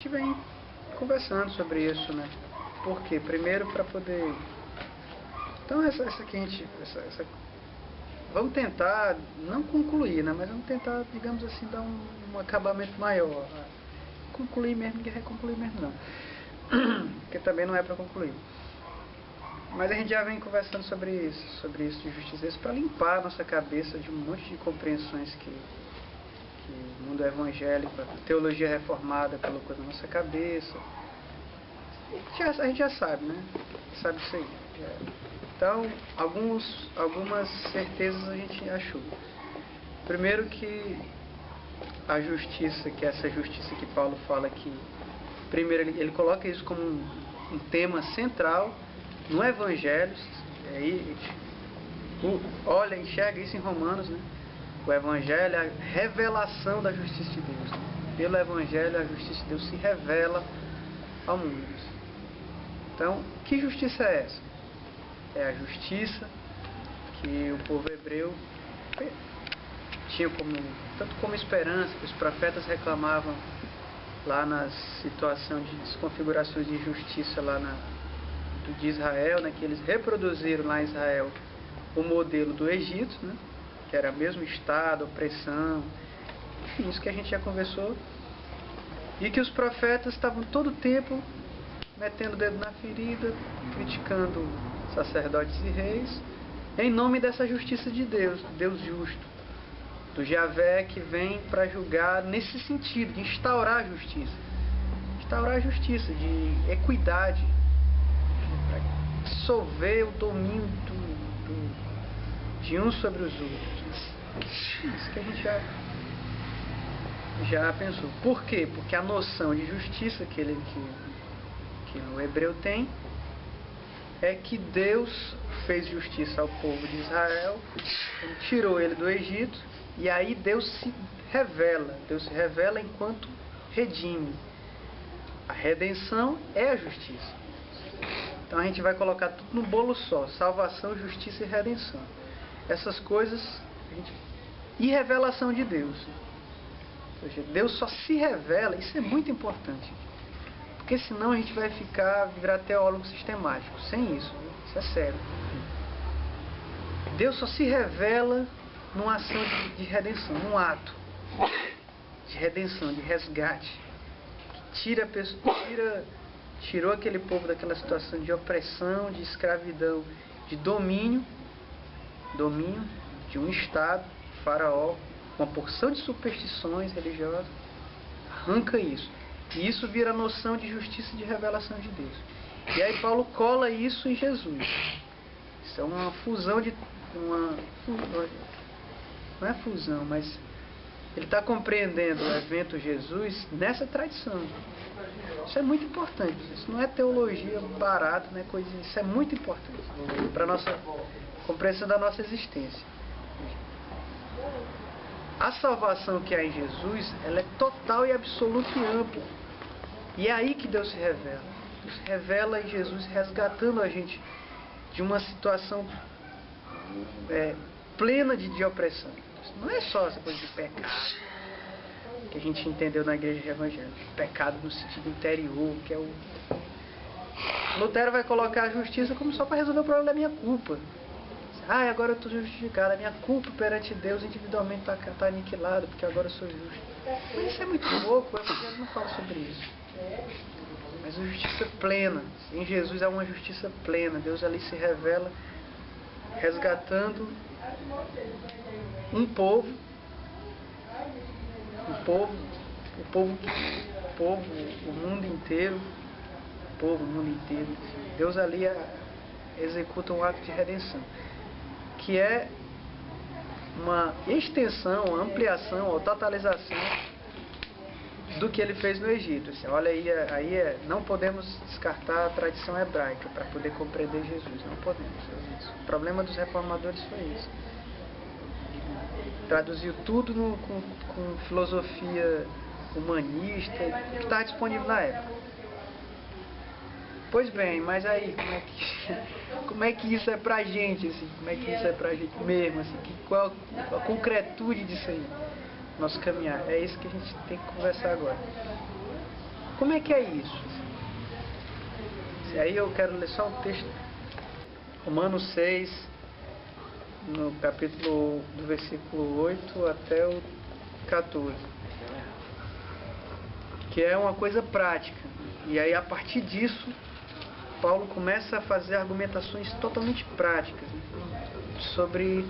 gente vem conversando sobre isso, né? Por quê? Primeiro para poder... Então essa aqui a gente... Vamos tentar, não concluir, né? Mas vamos tentar, digamos assim, dar um acabamento maior. Concluir mesmo, que reconcluir mesmo não. Porque também não é para concluir. Mas a gente já vem conversando sobre isso de justiça, para limpar a nossa cabeça de um monte de compreensões que o mundo evangélico, a teologia reformada colocou na nossa cabeça. A gente já sabe, né? Sabe isso aí. Então, algumas certezas a gente achou. Primeiro que a justiça, que é essa justiça que Paulo fala que... Primeiro, ele coloca isso como um tema central no Evangelho. Olha, enxerga isso em Romanos, né? O Evangelho é a revelação da justiça de Deus. Pelo Evangelho, a justiça de Deus se revela ao mundo. Então, que justiça é essa? É a justiça que o povo hebreu tinha tanto como esperança, que os profetas reclamavam lá na situação de desconfigurações de injustiça lá de Israel, né, que eles reproduziram lá em Israel o modelo do Egito, né, que era o mesmo estado, opressão, enfim, isso que a gente já conversou, e que os profetas estavam todo o tempo metendo o dedo na ferida, criticando sacerdotes e reis, em nome dessa justiça de Deus, Deus justo, do Javé que vem para julgar nesse sentido, de instaurar a justiça, de equidade, para dissolver o domínio de uns sobre os outros. Isso que a gente já pensou. Por quê? Porque a noção de justiça que o hebreu tem é que Deus fez justiça ao povo de Israel, tirou ele do Egito, e aí Deus se revela enquanto redime. A redenção é a justiça. Então a gente vai colocar tudo no bolo só: salvação, justiça e redenção. Essas coisas e revelação de Deus. Ou seja, Deus só se revela, isso é muito importante. Porque senão a gente vai virar teólogo sistemático. Sem isso, isso é sério. Deus só se revela numa ação de redenção, num ato de redenção, de resgate, que tirou aquele povo daquela situação de opressão, de escravidão, de domínio de um estado, faraó, uma porção de superstições religiosas, arranca isso. E isso vira a noção de justiça e de revelação de Deus. E aí Paulo cola isso em Jesus. Isso é uma fusão não é fusão, mas ele está compreendendo o evento Jesus nessa tradição. Isso é muito importante. Isso não é teologia barata, não é coisa. Isso é muito importante para a nossa compreensão da nossa existência. A salvação que há em Jesus, ela é total e absoluta e ampla. E é aí que Deus se revela. Deus se revela em Jesus, resgatando a gente de uma situação plena de opressão. Não é só essa coisa de pecado que a gente entendeu na igreja evangélica. Pecado no sentido interior, que é o... Lutero vai colocar a justiça como só para resolver o problema da minha culpa. Agora eu estou justificado, a minha culpa perante Deus individualmente está aniquilada, porque agora eu sou justo. Mas isso é muito pouco, o evangelho não fala sobre isso. Mas a justiça plena, em Jesus há uma justiça plena. Deus ali se revela resgatando um povo, o mundo inteiro, Deus ali executa um ato de redenção, que é uma extensão, uma ampliação ou totalização do que ele fez no Egito. Assim, olha aí, não podemos descartar a tradição hebraica para poder compreender Jesus, não podemos. O problema dos reformadores foi isso. Traduziu tudo com filosofia humanista, que estava disponível na época. Pois bem, mas aí, como é que isso é pra gente, assim? Como é que isso é pra gente mesmo, assim? Qual a concretude disso aí? Nosso caminhar. É isso que a gente tem que conversar agora. Como é que é isso? E aí eu quero ler só um texto. Romanos 6, no capítulo do versículo 8 até o 14. Que é uma coisa prática. E aí a partir disso, Paulo começa a fazer argumentações totalmente práticas, né, sobre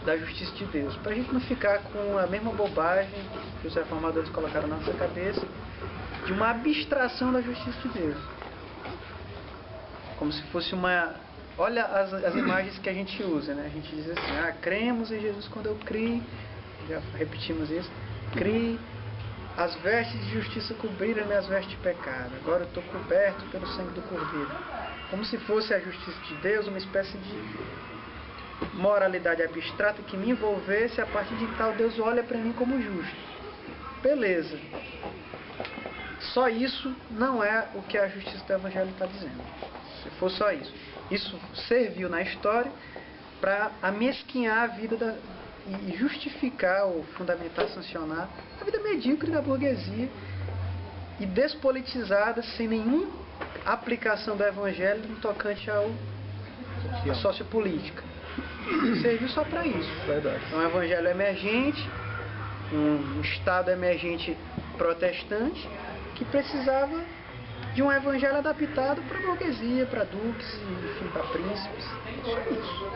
da justiça de Deus, para a gente não ficar com a mesma bobagem que os reformadores colocaram na nossa cabeça, de uma abstração da justiça de Deus, como se fosse uma... Olha as imagens que a gente usa, né? A gente diz assim: cremos em Jesus quando eu criei, já repetimos isso, criei, as vestes de justiça cobriram minhas vestes de pecado, agora eu estou coberto pelo sangue do Cordeiro. Como se fosse a justiça de Deus uma espécie de moralidade abstrata que me envolvesse, a partir de tal Deus olha para mim como justo. Beleza. Só isso não é o que a justiça do Evangelho está dizendo. Se for só isso. Isso serviu na história para amesquinhar a vida e justificar ou fundamentar, sancionar a vida medíocre da burguesia e despolitizada, sem nenhuma aplicação do Evangelho no tocante à sociopolítica. Serviu só para isso. Verdade. É um Evangelho emergente, um Estado emergente protestante, que precisava de um Evangelho adaptado para a burguesia, para duques, enfim, para príncipes. Só isso.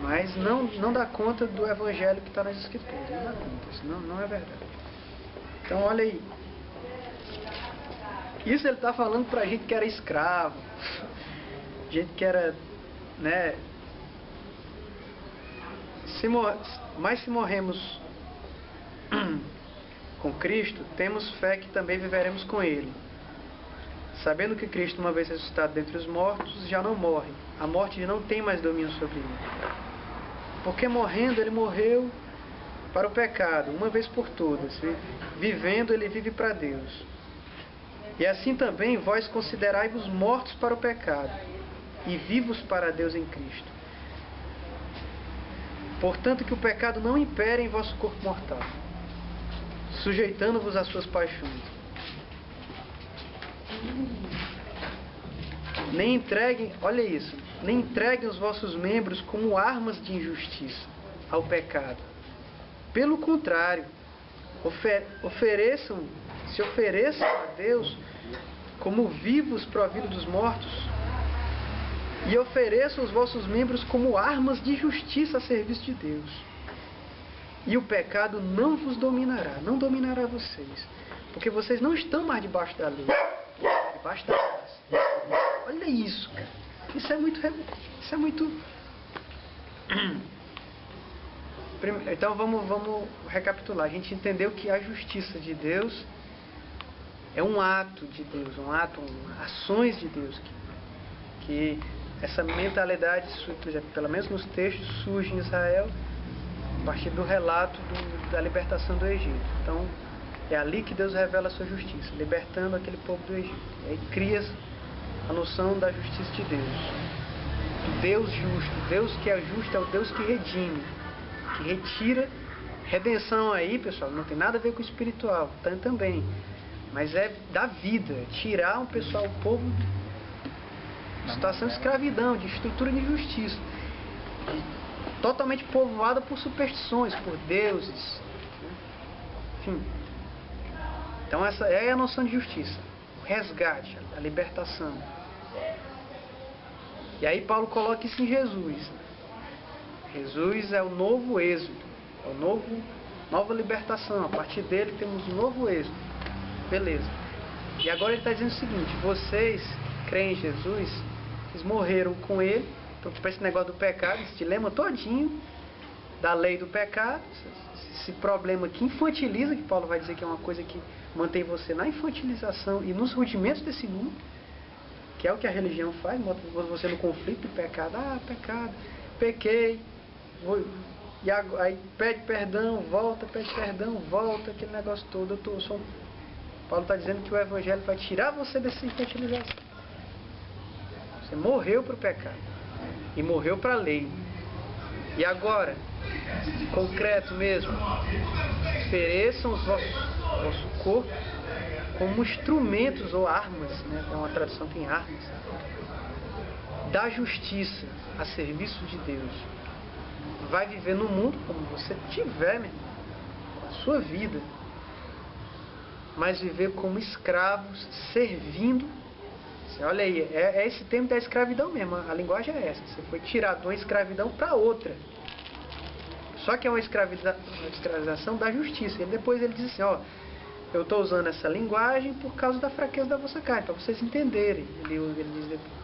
Mas não dá conta do Evangelho que está nas Escrituras. Não dá conta. Isso não é verdade. Então, olha aí. Isso ele está falando para a gente que era escravo, gente que era, né? Mas se morremos com Cristo, temos fé que também viveremos com Ele. Sabendo que Cristo, uma vez ressuscitado dentre os mortos, já não morre. A morte não tem mais domínio sobre ele. Porque morrendo, ele morreu para o pecado, uma vez por todas. Vivendo, ele vive para Deus. E assim também vós considerai-vos mortos para o pecado e vivos para Deus em Cristo. Portanto, que o pecado não impere em vosso corpo mortal, sujeitando-vos às suas paixões. Nem entreguem, olha isso, nem entreguem os vossos membros como armas de injustiça ao pecado. Pelo contrário, se ofereçam a Deus como vivos providos dos mortos, e ofereçam os vossos membros como armas de justiça a serviço de Deus. E o pecado não vos dominará, não dominará vocês, porque vocês não estão mais debaixo da lei, debaixo da graça. Olha isso, cara. Isso é muito... Então vamos recapitular. A gente entendeu que a justiça de Deus é um ato de Deus, ações de Deus, que essa mentalidade, pelo menos nos textos, surge em Israel a partir do relato da libertação do Egito. Então, é ali que Deus revela a sua justiça, libertando aquele povo do Egito. E aí cria a noção da justiça de Deus. Do Deus justo. Deus que é justo é o Deus que redime, que retira. Redenção aí, pessoal, não tem nada a ver com o espiritual, também. Mas é da vida, tirar um povo de situação de escravidão, de estrutura de injustiça, totalmente povoada por superstições, por deuses, né? Enfim. Então essa é a noção de justiça, o resgate, a libertação. E aí Paulo coloca isso em Jesus. Jesus é o novo êxodo, é o nova libertação. A partir dele temos um novo êxodo. Beleza. E agora ele está dizendo o seguinte: vocês creem em Jesus, vocês morreram com ele, para esse negócio do pecado, esse dilema todinho da lei do pecado, esse problema que infantiliza, que Paulo vai dizer que é uma coisa que mantém você na infantilização e nos rudimentos desse mundo, que é o que a religião faz, bota você no conflito do pecado. Pecado, pequei, e aí pede perdão, volta, aquele negócio todo. Paulo está dizendo que o Evangelho vai tirar você dessa infantilização. Você morreu para o pecado e morreu para a lei. E agora, concreto mesmo, ofereçam o vosso corpo como instrumentos ou armas, né? É uma tradução que tem armas, da justiça a serviço de Deus. Vai viver no mundo como você tiver, meu irmão, com a sua vida, mas viver como escravos, servindo. Olha aí, é esse termo da escravidão mesmo, a linguagem é essa. Você foi tirado de uma escravidão para outra. Só que é uma escravização da justiça. E depois ele diz assim, ó, eu estou usando essa linguagem por causa da fraqueza da vossa carne, para vocês entenderem. Ele diz depois.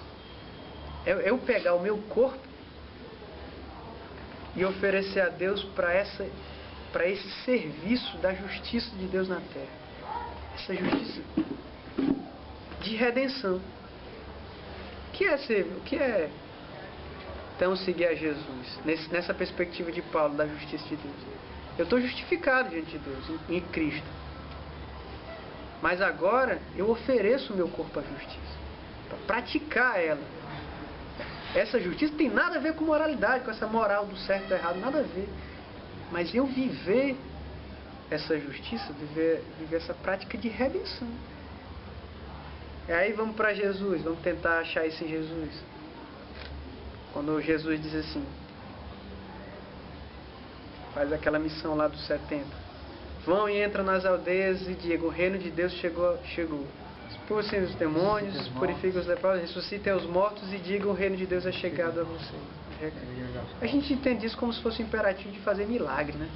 Eu pegar o meu corpo e oferecer a Deus para esse serviço da justiça de Deus na terra. Essa justiça de redenção. O que é então seguir a Jesus? Nessa perspectiva de Paulo, da justiça de Deus. Eu estou justificado diante de Deus, em Cristo. Mas agora eu ofereço o meu corpo à justiça. Para praticar ela. Essa justiça tem nada a ver com moralidade, com essa moral do certo e do errado, nada a ver. Mas eu viver essa justiça, viver essa prática de redenção. E aí vamos para Jesus, vamos tentar achar isso em Jesus. Quando Jesus diz assim, faz aquela missão lá dos 70. Vão e entram nas aldeias e digam, o reino de Deus chegou. Expulsem os demônios, purifiquem os leprosos, ressuscitem os mortos e digam, o reino de Deus é chegado a vocês. A gente entende isso como se fosse um imperativo de fazer milagre, né?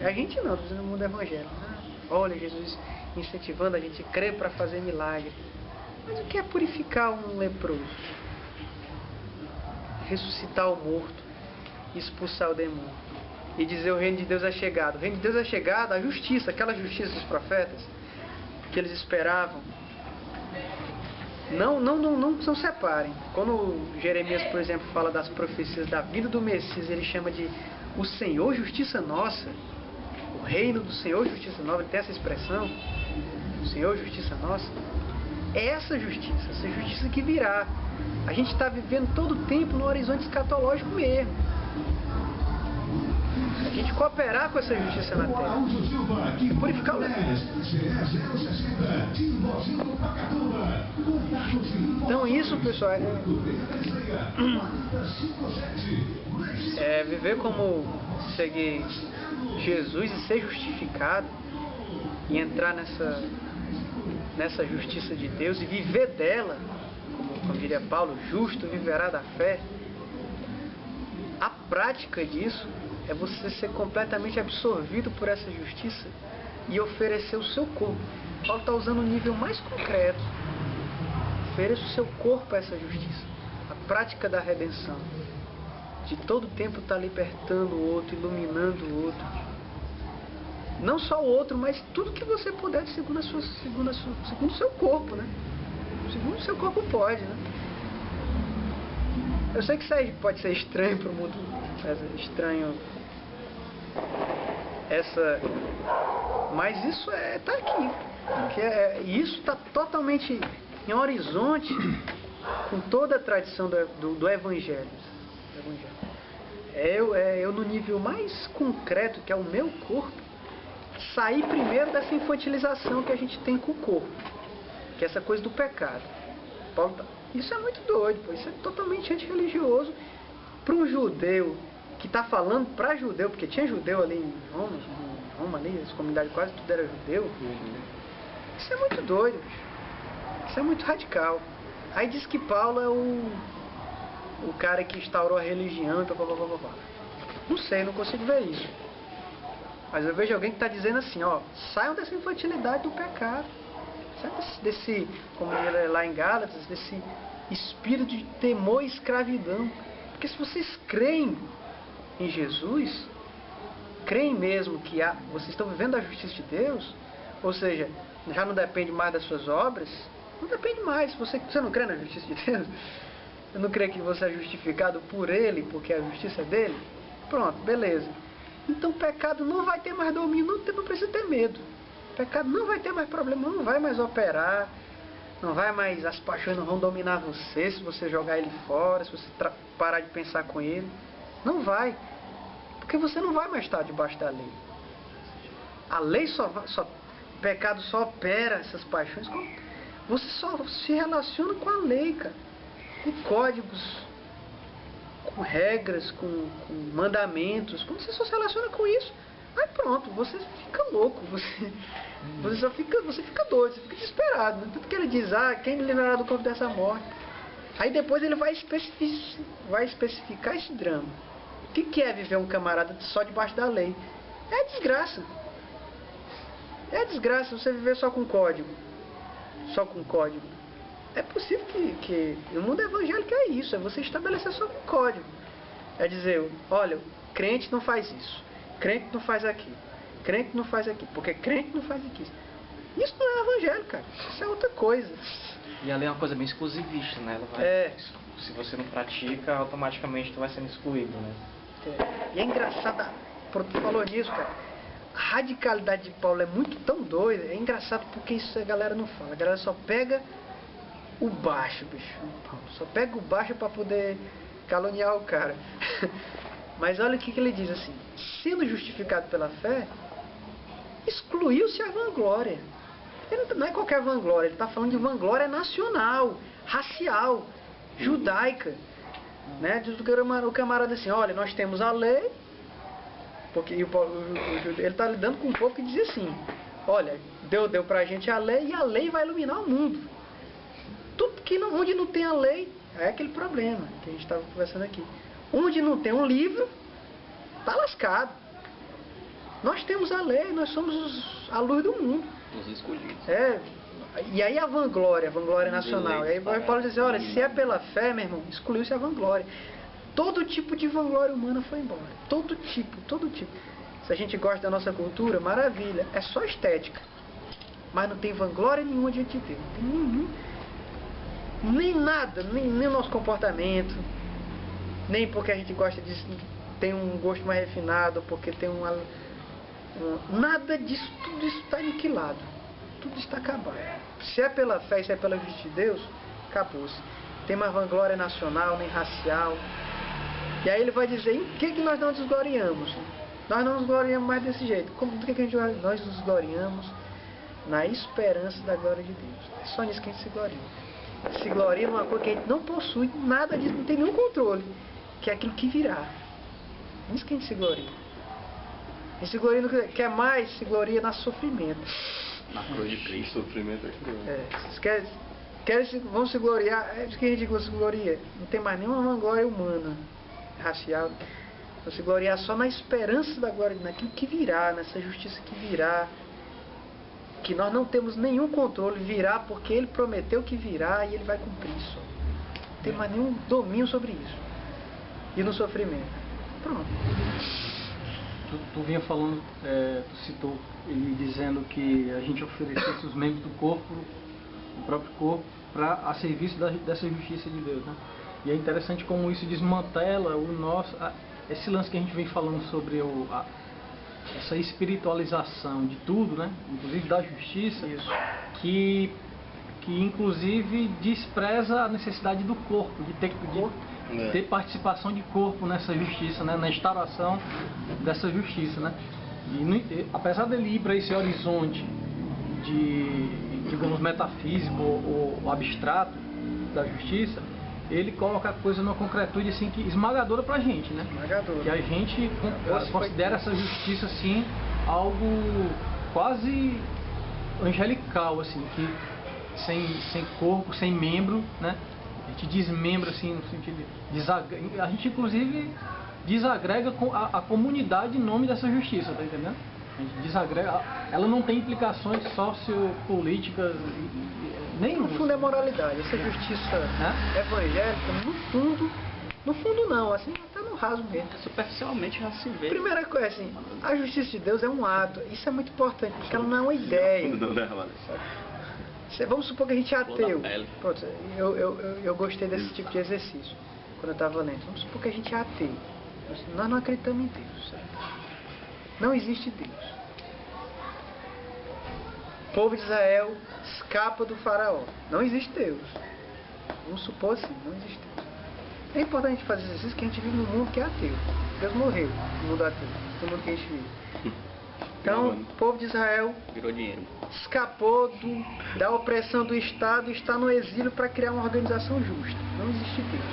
A gente não, no mundo evangélico. Olha, Jesus incentivando a gente a crer para fazer milagre. Mas o que é purificar um leproso? Ressuscitar o morto, expulsar o demônio e dizer o reino de Deus é chegado. O reino de Deus é chegado, a justiça, aquela justiça dos profetas que eles esperavam. Não separem. Quando Jeremias, por exemplo, fala das profecias da vida do Messias, ele chama de o Senhor justiça nossa. O reino do Senhor justiça nossa, ele tem essa expressão, o Senhor justiça nossa. É essa justiça que virá. A gente está vivendo todo o tempo no horizonte escatológico mesmo. A gente cooperar com essa justiça na terra. Purificar o leproso. Então isso, pessoal, é viver como seguir Jesus e ser justificado e entrar nessa justiça de Deus e viver dela, como diria Paulo, justo viverá da fé. A prática disso é você ser completamente absorvido por essa justiça e oferecer o seu corpo. Paulo está usando um nível mais concreto. Ofereça o seu corpo a essa justiça. A prática da redenção. De todo tempo estar libertando o outro, iluminando o outro. Não só o outro, mas tudo que você puder segundo o seu corpo, né? Segundo o seu corpo pode, né? Eu sei que isso aí pode ser estranho para o mundo, estranho mas isso tá aqui, e isso está totalmente em horizonte com toda a tradição do Evangelho. Eu no nível mais concreto, que é o meu corpo, sair primeiro dessa infantilização que a gente tem com o corpo, que é essa coisa do pecado. Isso é muito doido, isso é totalmente antirreligioso para um judeu que está falando para judeu, porque tinha judeu ali em Roma ali, as comunidades quase tudo era judeu. Isso é muito doido, isso é muito radical. Aí diz que Paulo é o cara que instaurou a religião e papapá. Não sei, não consigo ver isso. Mas eu vejo alguém que está dizendo assim, ó, saiam dessa infantilidade do pecado. Desse, como ele lá em Gálatas, desse espírito de temor e escravidão. Porque se vocês creem em Jesus, creem mesmo que vocês estão vivendo a justiça de Deus, ou seja, já não depende mais das suas obras, não depende mais. Se você não crê na justiça de Deus, você não crê que você é justificado por Ele, porque a justiça é dele, pronto, beleza. Então o pecado não vai ter mais domínio, não precisa ter medo. O pecado não vai ter mais problema, não vai mais operar, não vai mais, as paixões não vão dominar você se você jogar ele fora, se você parar de pensar com ele. Não vai, porque você não vai mais estar debaixo da lei. A lei pecado só opera essas paixões. Você só se relaciona com a lei, cara. Com códigos, com regras, com mandamentos. Quando você só se relaciona com isso, aí pronto, você fica louco. Você fica doido, você fica desesperado. Né? Tudo que ele diz, quem me livrará do corpo dessa morte? Aí depois ele vai especificar esse drama. O que é viver um camarada só debaixo da lei? É desgraça. É desgraça você viver só com código. Só com código. É possível que o mundo evangélico é isso. É você estabelecer só com código. É dizer, olha, crente não faz isso. Crente não faz aquilo. Crente não faz aquilo. Porque crente não faz aquilo. Isso não é evangelho, cara. Isso é outra coisa. E a lei é uma coisa bem exclusivista, né? Ela vai, se você não pratica, automaticamente tu vai sendo excluído, né? E é engraçado, tu falou nisso, cara. A radicalidade de Paulo é muito tão doida. É engraçado porque isso a galera não fala. A galera só pega o baixo, bicho. Só pega o baixo para poder caluniar o cara. Mas olha o que ele diz assim: sendo justificado pela fé, excluiu-se a vanglória. Ele não é qualquer vanglória, ele está falando de vanglória nacional, racial, judaica. Né? Diz o camarada assim: olha, nós temos a lei, porque ele está lidando com um povo que diz assim: olha, Deus deu pra gente a lei e a lei vai iluminar o mundo. Tudo que onde não tem a lei, é aquele problema que a gente estava conversando aqui. Onde não tem um livro, tá lascado. Nós temos a lei, nós somos a luz do mundo. Os escolhidos. E aí a vanglória nacional. E aí Paulo diz, olha, se é pela fé, meu irmão, excluiu-se a vanglória. Todo tipo de vanglória humana foi embora. Todo tipo. Se a gente gosta da nossa cultura, maravilha. É só estética. Mas não tem vanglória nenhuma diante de Deus. Não tem nenhum. Nem nada, nem o nosso comportamento. Nem porque a gente gosta de... tem um gosto mais refinado, porque tem nada disso, tudo isso está aniquilado. Tudo está acabado. Se é pela fé e se é pela justiça de Deus, acabou-se. Tem mais vanglória nacional, nem racial. E aí ele vai dizer, em que nós não nos gloriamos? Nós não nos gloriamos mais desse jeito. Do que a gente glória? Nós nos gloriamos na esperança da glória de Deus. É só nisso que a gente se gloria. Se gloria numa coisa que a gente não possui, nada disso, não tem nenhum controle. Que é aquilo que virá. Nisso que a gente se gloria. A gente se gloria no que quer mais, se gloria no sofrimento. Na cruz de Cristo. O sofrimento é cruel. Vamos se gloriar. É isso que a gente se gloria. Não tem mais nenhuma vanglória humana, racial. Vamos se gloriar só na esperança da glória, naquilo que virá, nessa justiça que virá. Que nós não temos nenhum controle, virá porque Ele prometeu que virá e Ele vai cumprir isso. Não tem mais nenhum domínio sobre isso. E no sofrimento. Pronto. Tu vinha falando, tu citou ele dizendo que a gente oferecesse os membros do corpo, do próprio corpo, a serviço dessa justiça de Deus, né? E é interessante como isso desmantela esse lance que a gente vem falando sobre essa espiritualização de tudo, né? Inclusive da justiça, que inclusive despreza a necessidade do corpo, de ter participação de corpo nessa justiça, né? Na instauração dessa justiça, né? E apesar dele ir para esse horizonte de, digamos, metafísico ou abstrato da justiça, ele coloca a coisa numa concretude assim, esmagadora pra gente, né? Esmagadora. Que a gente considera essa justiça assim algo quase angelical, assim, que sem corpo, sem membro, né? A gente desmembra assim, no sentido de a gente inclusive desagrega a comunidade em nome dessa justiça, tá entendendo? A gente desagrega, ela não tem implicações sociopolíticas nenhuma. No fundo é moralidade, essa justiça evangélica, no fundo não, assim, até no raso mesmo. Superficialmente já se vê. Primeira coisa, assim, a justiça de Deus é um ato, isso é muito importante, porque ela não é uma ideia. Vamos supor que a gente é ateu. Pronto, eu gostei desse tipo de exercício quando eu estava lendo. Vamos supor que a gente é ateu. Nós não acreditamos em Deus, certo? Não existe Deus. O povo de Israel escapa do faraó. Não existe Deus. Vamos supor assim, não existe Deus. É importante a gente fazer esse exercício que a gente vive num mundo que é ateu. Deus morreu no mundo ateu, no mundo que a gente vive. Então, o povo de Israel Virou dinheiro. escapou da opressão do Estado e está no exílio para criar uma organização justa. Não existe Deus.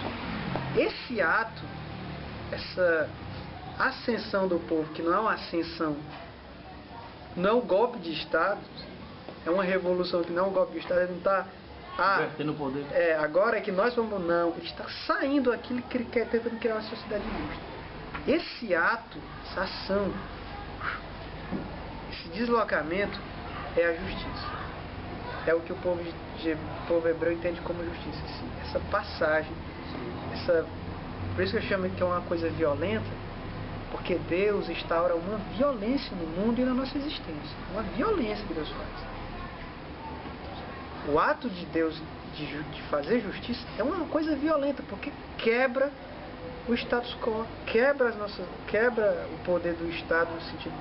Esse ato, essa ascensão do povo, que não é uma ascensão, não é um golpe de Estado, é uma revolução que não é um golpe de Estado, ele não está... Tendo poder. Agora é que nós vamos... Não, ele está saindo daquilo que ele quer, tentando criar uma sociedade justa. Esse ato, essa ação, esse deslocamento é a justiça. É o que o povo hebreu entende como justiça. Essa passagem, por isso que eu chamo que é uma coisa violenta, porque Deus instaura uma violência no mundo e na nossa existência. Uma violência que Deus faz. O ato de Deus de fazer justiça é uma coisa violenta, porque quebra o status quo, quebra o poder do Estado no sentido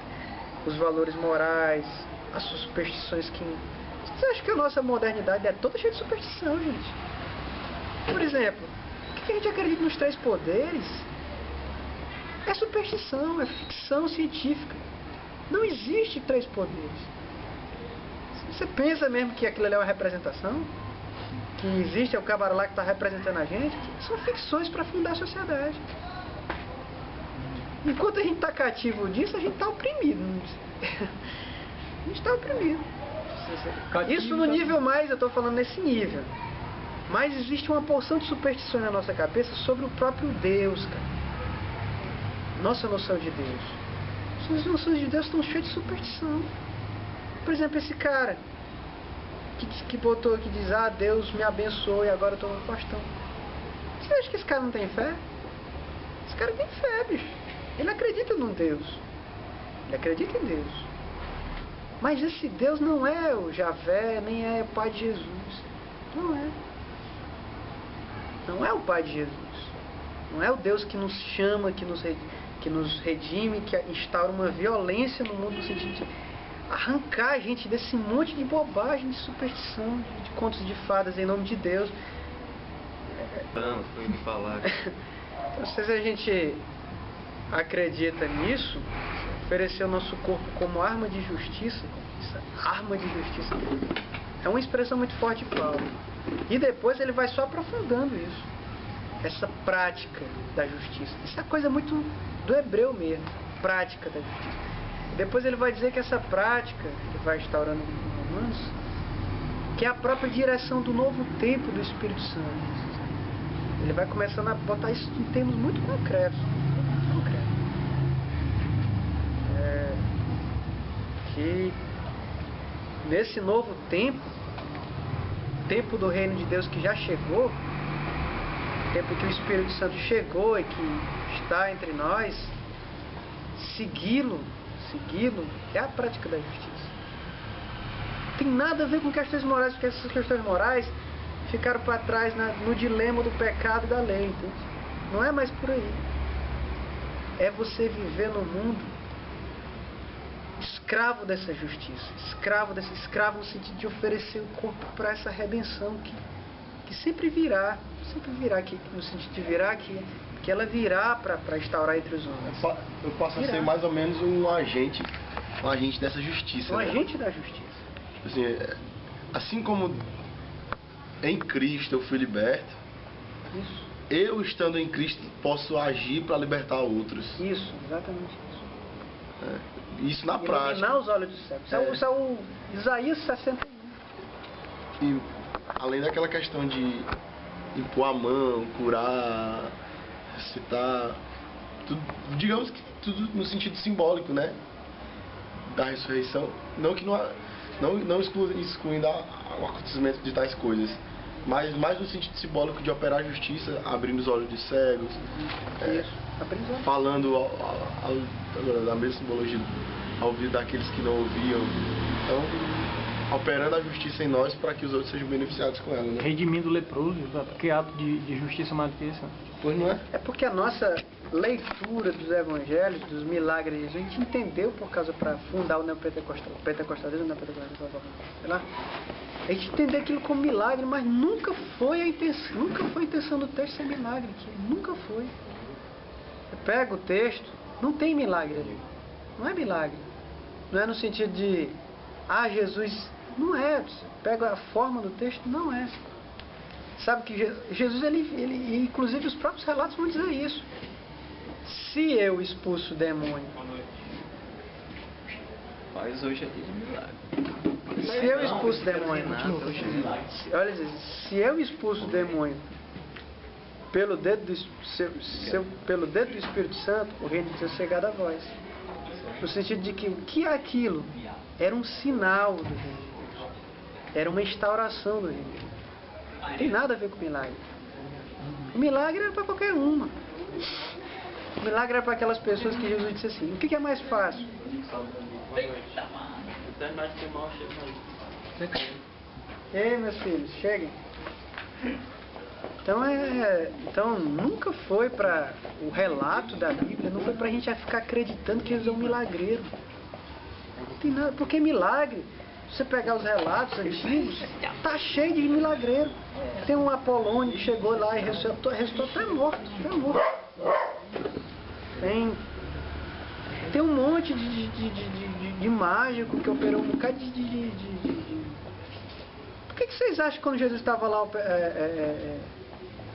os valores morais, as superstições que... Você acha que a nossa modernidade é toda cheia de superstição, gente? Por exemplo, por que a gente acredita nos 3 poderes? É superstição, é ficção científica. Não existe 3 poderes. Você pensa mesmo que aquilo ali é uma representação? Que existe o cabaré lá que está representando a gente? São ficções para fundar a sociedade. Enquanto a gente está cativo disso, a gente está oprimido. A gente está oprimido. Isso no nível mais, eu estou falando nesse nível. Mas existe uma porção de superstições na nossa cabeça sobre o próprio Deus, cara. Nossa noção de Deus. As noções de Deus estão cheias de superstição. Por exemplo, esse cara que botou aqui, diz, Deus me abençoe e agora eu estou no postão. Você acha que esse cara não tem fé? Esse cara tem fé, bicho. Ele acredita num Deus. Ele acredita em Deus. Mas esse Deus não é o Javé, nem é o Pai de Jesus. Não é. Não é o Pai de Jesus. Não é o Deus que nos chama, que nos redime, que instaura uma violência no mundo no sentido de arrancar a gente desse monte de bobagem, de superstição, de contos de fadas em nome de Deus. Foi me falar. Então, se a gente acredita nisso, oferecer o nosso corpo como arma de justiça, é uma expressão muito forte de Paulo. E depois ele vai só aprofundando isso, essa prática da justiça. Isso é coisa muito do hebreu mesmo, prática da justiça. Depois ele vai dizer que essa prática, ele vai instaurando em Romanos, que é a própria direção do novo tempo do Espírito Santo. Ele vai começando a botar isso em termos muito concretos. Que nesse novo tempo, tempo do reino de Deus que já chegou, tempo que o Espírito Santo chegou e que está entre nós, segui-lo é a prática da justiça. Não tem nada a ver com questões morais, porque essas questões morais ficaram para trás no dilema do pecado e da lei, entende? Não é mais por aí. É você viver no mundo escravo dessa justiça, escravo no sentido de oferecer o corpo para essa redenção que sempre virá, no sentido de virar que ela virá para instaurar entre os homens. Eu passo a ser mais ou menos um agente dessa justiça. Agente da justiça. Assim, assim como em Cristo eu fui liberto, isso. Eu estando em Cristo posso agir para libertar outros. Isso, exatamente isso. Isso na prática. Iluminar os olhos do céu. Isso é o Isaías 61. E além daquela questão de impor a mão, curar, citar, tudo, digamos que tudo no sentido simbólico, né? Da ressurreição. Não excluindo o acontecimento de tais coisas, mas mais no sentido simbólico de operar a justiça, abrindo os olhos de cegos, falando agora da mesma simbologia ao ouvido daqueles que não ouviam. Então, operando a justiça em nós para que os outros sejam beneficiados com ela, né? Redimindo o leproso, que ato de justiça mais do que esse? Pois não é? É porque a nossa leitura dos evangelhos, dos milagres de Jesus, a gente entendeu por causa para fundar o neopentecostalismo, sei lá. A gente entendeu aquilo como milagre, mas nunca foi a intenção do texto ser milagre, nunca foi. Você pega o texto, não tem milagre ali, não é milagre. Não é no sentido de, Jesus, não é, pega a forma do texto, não é. Sabe que Jesus, ele inclusive os próprios relatos vão dizer isso. Se eu expulso o demônio, Faz hoje aqui de milagre. se eu expulso o demônio, olha, se eu expulso o demônio pelo dedo do Espírito Santo, o reino de Deus é chegado a vós. No sentido de que o que é aquilo? Era um sinal do reino de Deus. Era uma instauração do reino de Deus. Não tem nada a ver com milagre. O milagre era para qualquer uma. O milagre era para aquelas pessoas que Jesus disse assim: o que é mais fácil? Ei, meus filhos, cheguem. Então nunca foi para o relato da Bíblia, não foi para a gente ficar acreditando que Jesus é um milagreiro. Não tem nada, porque milagre, se você pegar os relatos antigos, tá cheio de milagreiro. Tem um Apolônio que chegou lá e ressuscitou, está morto. Tem um monte de mágico que operou um bocado de... Por que vocês acham que quando Jesus estava lá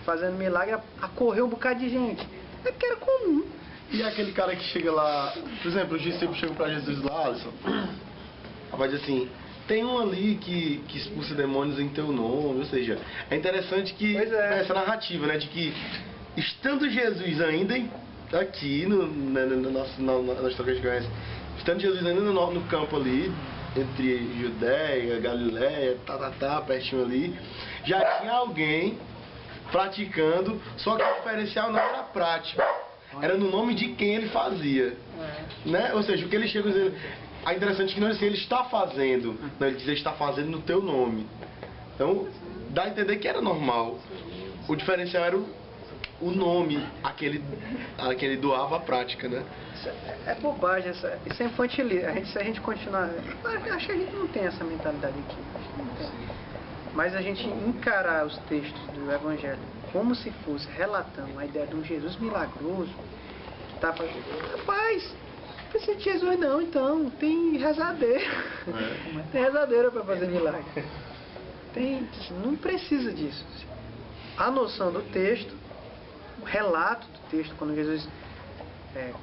fazendo milagre, acorreu um bocado de gente? É porque era comum. E aquele cara que chega lá, por exemplo, os discípulos chegam para Jesus lá, Alisson, vai dizer assim: tem um ali que expulsa demônios em teu nome. Ou seja, é interessante que essa narrativa, né, de que estando Jesus ainda aqui na história que a gente conhece, estando Jesus ainda no campo ali, entre Judéia, Galiléia, pertinho ali, já tinha alguém praticando, só que o diferencial não era a prática, era no nome de quem ele fazia, né? Ou seja, o que ele chega dizendo, é interessante que não é assim, ele está fazendo, não, ele diz, ele está fazendo no teu nome. Então dá a entender que era normal. O diferencial era o nome, aquele doava a prática, né? É bobagem, isso é infantilismo. Se a gente continuar, acho que a gente não tem essa mentalidade aqui, acho que não tem. Mas a gente encarar os textos do Evangelho como se fosse relatando a ideia de um Jesus milagroso que está fazendo, rapaz, não precisa de Jesus não, então tem rezadeira, tem rezadeira para fazer milagre, não precisa disso. A noção do texto, o relato do texto, quando Jesus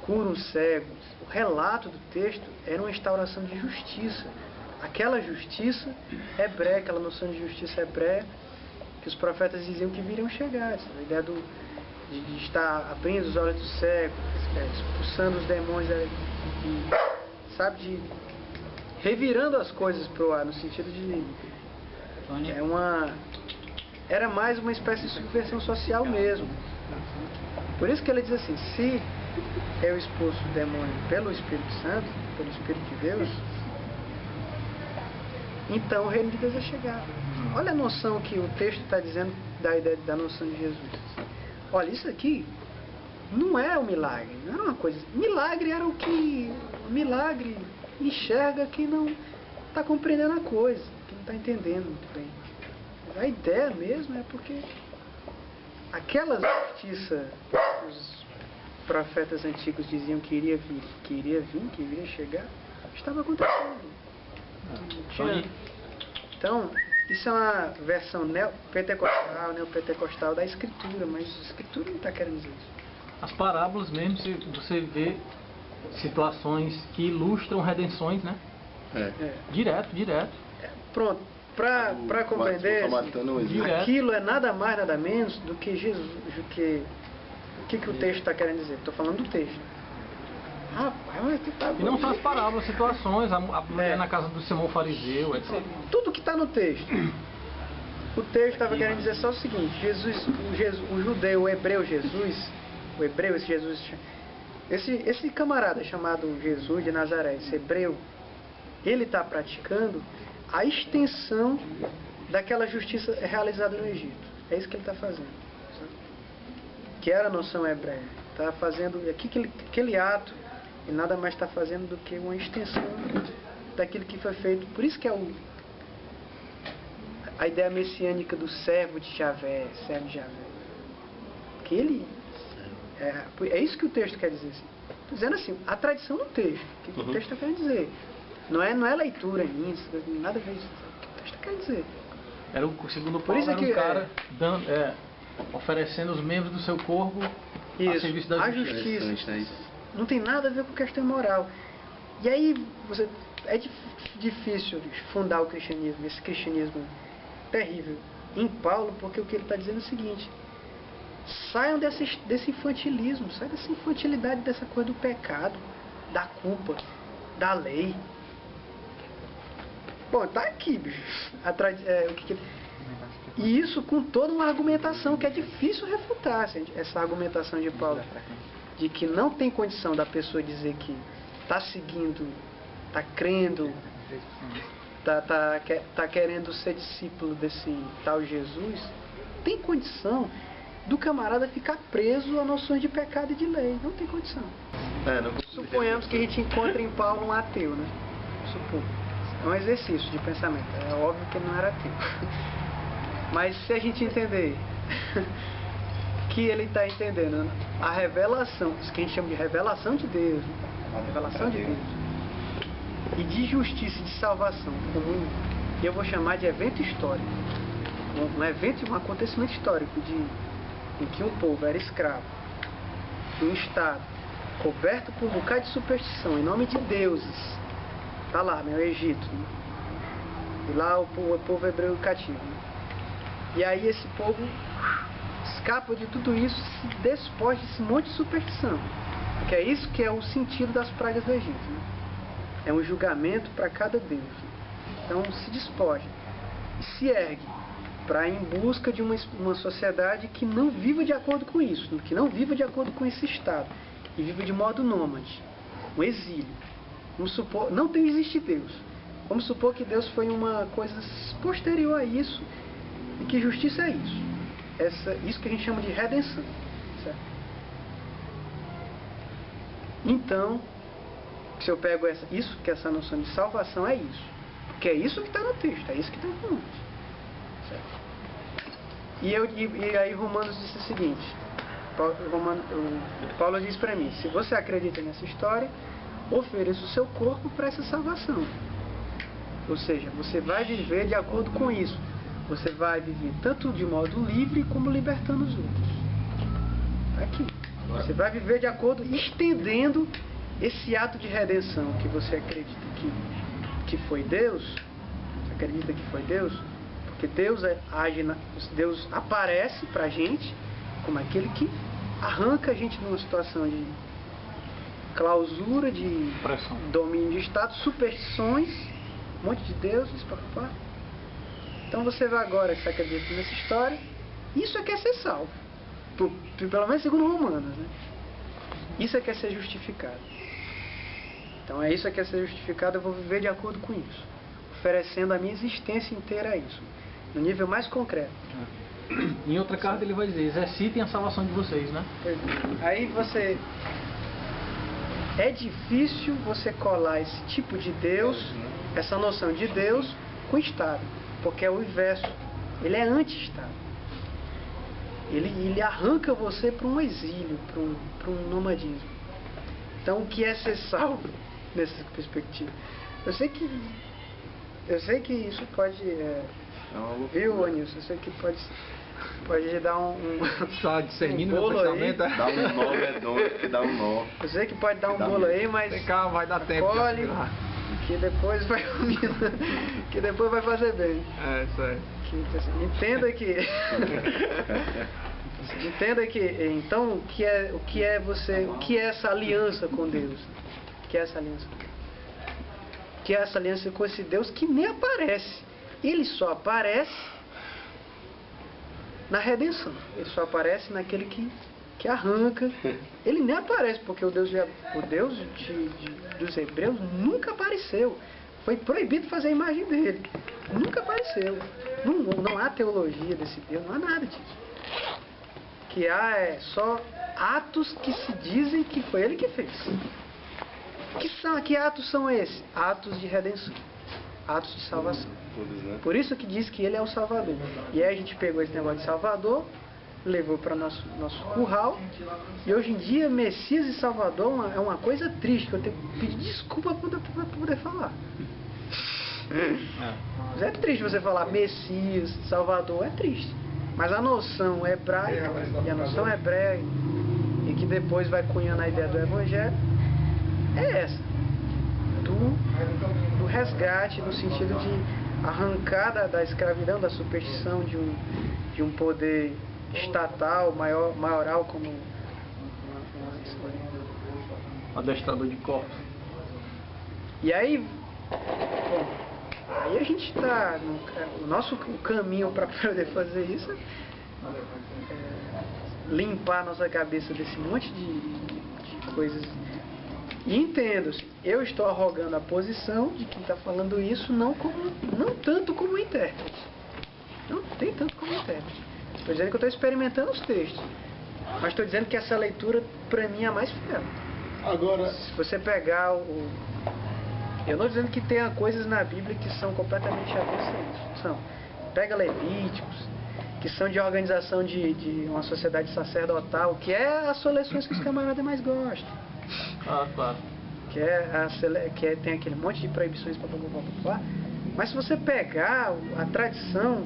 cura um cego, o relato do texto era uma instauração de justiça. Aquela justiça hebreia, aquela noção de justiça hebreia que os profetas diziam que viriam chegar. A ideia de estar abrindo os olhos do cego, expulsando os demônios, de revirando as coisas para o ar, no sentido de... Era mais uma espécie de subversão social mesmo. Por isso que ele diz assim: se eu expulso o demônio pelo Espírito Santo, pelo Espírito de Deus, então o reino de Deus vai chegar. Olha a noção que o texto está dizendo da ideia da noção de Jesus. Olha, isso aqui não é um milagre, não era uma coisa. Milagre era o que milagre enxerga que não está compreendendo a coisa, que não está entendendo muito bem. A ideia mesmo é porque aquela justiça que os profetas antigos diziam que iria vir, que iria chegar, estava acontecendo. Então, isso é uma versão neopentecostal da Escritura, mas a Escritura não está querendo dizer isso. As parábolas mesmo, você vê situações que ilustram redenções, né? Direto. Pronto, para compreender, aquilo é nada mais, nada menos do que Jesus, o que o texto está querendo dizer. Estou falando do texto. Rapaz, mas tu tá... E não só as parábolas, situações, a mulher na casa do Simão Fariseu, etc. Tudo que está no texto. O texto estava querendo dizer só o seguinte: o judeu, o hebreu Jesus, esse camarada chamado Jesus de Nazaré, esse hebreu, ele está praticando a extensão daquela justiça realizada no Egito. É isso que ele está fazendo. Sabe? Que era a noção hebreia. Está fazendo aquele ato, e nada mais está fazendo do que uma extensão daquilo que foi feito. Por isso que é a ideia messiânica do servo de Javé, que ele... É isso que o texto quer dizer. Assim. Estou dizendo assim, a tradição do texto. O que o texto está querendo dizer? Não é leitura minha, nada a ver isso. O que o texto quer dizer? Era o segundo Por Paulo, isso era que um cara oferecendo os membros do seu corpo a serviço da a justiça. justiça. Não tem nada a ver com questão moral. E aí é difícil fundar o cristianismo, esse cristianismo terrível, em Paulo, porque o que ele está dizendo é o seguinte: saiam desse infantilismo, saiam dessa infantilidade, dessa coisa do pecado, da culpa, da lei. Bom, tá aqui, bicho. E isso com toda uma argumentação que é difícil refutar, essa argumentação de Paulo, de que não tem condição da pessoa dizer que está seguindo, está crendo, está querendo ser discípulo desse tal Jesus. Tem condição do camarada ficar preso a noções de pecado e de lei. Não tem condição. Suponhamos que a gente encontre em Paulo um ateu, né? Supor. É um exercício de pensamento. É óbvio que ele não era ateu. Mas se a gente entender que ele está entendendo a revelação, isso que a gente chama de revelação de Deus, a revelação de Deus, e de justiça e de salvação comum, que eu vou chamar de evento histórico. Um evento, um acontecimento histórico em que um povo era escravo, de um estado coberto por um bocado de superstição em nome de deuses. Está lá, né, o Egito, né? E lá o povo hebreu cativo, né? E aí esse povo escapa de tudo isso, se despoja desse monte de superstição, que é isso que é o sentido das pragas do Egito, né? É um julgamento para cada deus. Então se despoja e se ergue para ir em busca de uma sociedade que não viva de acordo com isso, que não viva de acordo com esse estado, e viva de modo nômade, um exílio. Vamos supor, não tem existir Deus. Vamos supor que Deus foi uma coisa posterior a isso, e que justiça é isso. Isso que a gente chama de redenção. Certo? Então, se eu pego essa noção de salvação é isso. Porque é isso que está no texto, é isso que está em Romanos. Certo? E aí Romanos disse o seguinte, Paulo diz para mim: se você acredita nessa história, ofereça o seu corpo para essa salvação. Ou seja, você vai viver de acordo com isso. Você vai viver tanto de modo livre como libertando os outros. Aqui. Você vai viver de acordo, estendendo esse ato de redenção que você acredita que foi Deus. Você acredita que foi Deus? Porque Deus Deus aparece para a gente como aquele que arranca a gente numa situação de clausura, de domínio de Estado, superstições, um monte de deuses, papapá. Então você vai agora que você acredita nessa história, isso é que é ser salvo. Pelo menos segundo Romanos, né? Isso é que é ser justificado. Então é isso que é ser justificado, eu vou viver de acordo com isso, oferecendo a minha existência inteira a isso, no nível mais concreto. Em outra carta ele vai dizer: exercitem a salvação de vocês, né? Aí você... É difícil você colar esse tipo de Deus, essa noção de Deus, com o Estado, porque é o inverso. Ele é anti-Estado. Ele arranca você para um exílio, para um nomadismo. Então, o que é ser salvo nessa perspectiva? Eu sei que isso pode... viu, Anilson? Eu sei que pode dar Só discernindo meu pensamento. Dá um nó redondo, dá um nó. Eu sei que pode dar um bolo aí, mas... Calma, vai dar tempo. Colhe, que depois vai que depois vai fazer bem. É, isso aí. Entenda que então o que é essa aliança com Deus? O que é essa aliança? O que é essa aliança com esse Deus que nem aparece? Ele só aparece na redenção. Ele só aparece naquele que arranca. Ele nem aparece, porque o Deus dos hebreus nunca apareceu. Foi proibido fazer a imagem dele. Nunca apareceu. Não há teologia desse Deus, não há nada disso. O que há é só atos que se dizem que foi ele que fez. Que atos são esses? Atos de redenção. Atos de salvação. Por isso que diz que ele é o Salvador. E aí a gente pegou esse negócio de Salvador levou para nosso curral. E hoje em dia, Messias e Salvador é uma coisa triste, que eu tenho que pedir desculpa para poder falar. Mas é triste você falar Messias, Salvador, é triste. Mas a noção hebraica, e a noção hebreia, e que depois vai cunhando a ideia do Evangelho, é essa. Do resgate, no sentido de arrancar da escravidão, da superstição de um poder estatal, maioral, como adestrador de corpos. E aí, bom, aí a gente está o nosso caminho para poder fazer isso é limpar a nossa cabeça desse monte de coisas. E entendo, eu estou arrogando a posição de quem está falando isso não tanto como intérprete. Não tem tanto como intérprete. Estou dizendo que eu estou experimentando os textos. Mas estou dizendo que essa leitura, para mim, é a mais fiel. Agora, se você pegar eu não estou dizendo que tenha coisas na Bíblia que são completamente avessas a isso. Pega Levíticos, que são de organização de uma sociedade sacerdotal, que é as seleções que os camaradas mais gostam. Claro. Que tem aquele monte de proibições, mas se você pegar a tradição,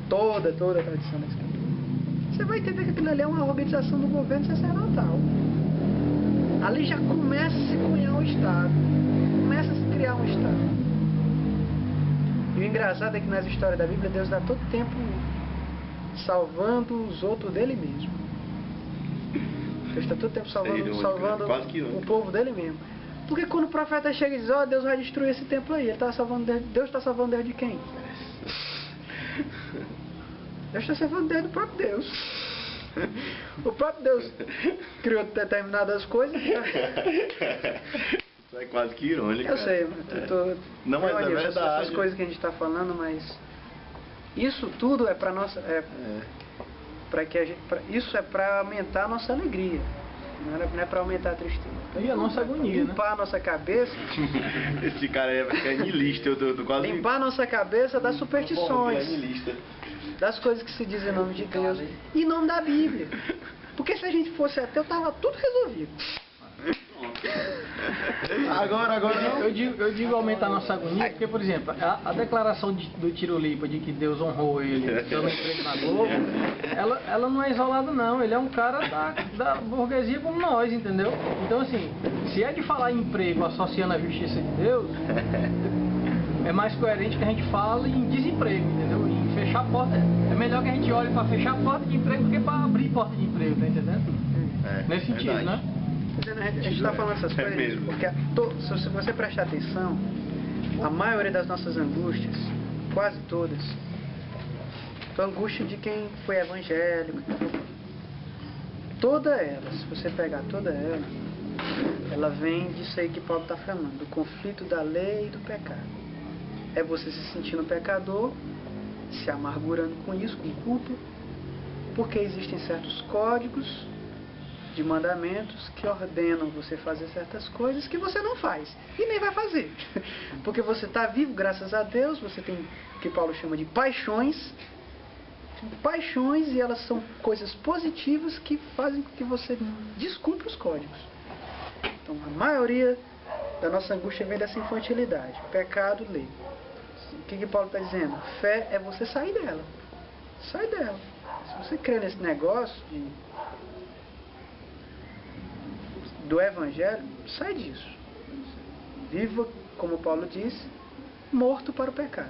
toda a tradição da Escritura, você vai entender que aquilo ali é uma organização do governo sacerdotal. Ali já começa a se cunhar um Estado, começa a se criar um Estado. E o engraçado é que nas histórias da Bíblia, Deus dá todo tempo salvando os outros dele mesmo. Deus está todo tempo salvando o povo dele mesmo. Porque quando o profeta chega e diz, Deus vai destruir esse templo aí, Deus está salvando Deus de quem? Deus está salvando Deus do próprio Deus. O próprio Deus criou determinadas coisas. Isso é quase que irônico. Eu sei, não, mas é verdade. Essas coisas que a gente está falando, mas isso tudo é para nossa... isso é para aumentar a nossa alegria, não é para aumentar a tristeza. E a nossa agonia, limpar a nossa cabeça. Esse cara é niilista, eu tô quase... Limpar a nossa cabeça das superstições, das coisas que se dizem em nome de Deus e em nome da Bíblia. Porque se a gente fosse ateu, tava tudo resolvido. Agora eu digo aumentar a nossa agonia, porque, por exemplo, a declaração do Tirolipa de que Deus honrou ele dando emprego na Globo, ela não é isolada não, ele é um cara da burguesia como nós, entendeu? Então, assim, se é de falar em emprego associando a justiça de Deus, é mais coerente que a gente fale em desemprego, entendeu? Em fechar a porta. É melhor que a gente olhe para fechar a porta de emprego do que para abrir porta de emprego, tá entendendo? Nesse sentido, verdade, né? A gente está falando essas coisas porque se você prestar atenção, a maioria das nossas angústias, quase todas, são angústia de quem foi evangélico. Toda ela, se você pegar toda ela vem disso aí que Paulo está falando, do conflito da lei e do pecado. É você se sentindo pecador, se amargurando com isso, com culpa, porque existem certos códigos de mandamentos que ordenam você fazer certas coisas que você não faz e nem vai fazer, porque você está vivo, graças a Deus. Você tem o que Paulo chama de paixões, e elas são coisas positivas que fazem com que você descumpra os códigos. Então a maioria da nossa angústia vem dessa infantilidade, pecado, lei. O que Paulo está dizendo? Fé é você sair dela. Sai dela. Se você crê nesse negócio do Evangelho, sai disso. Viva, como Paulo disse, morto para o pecado.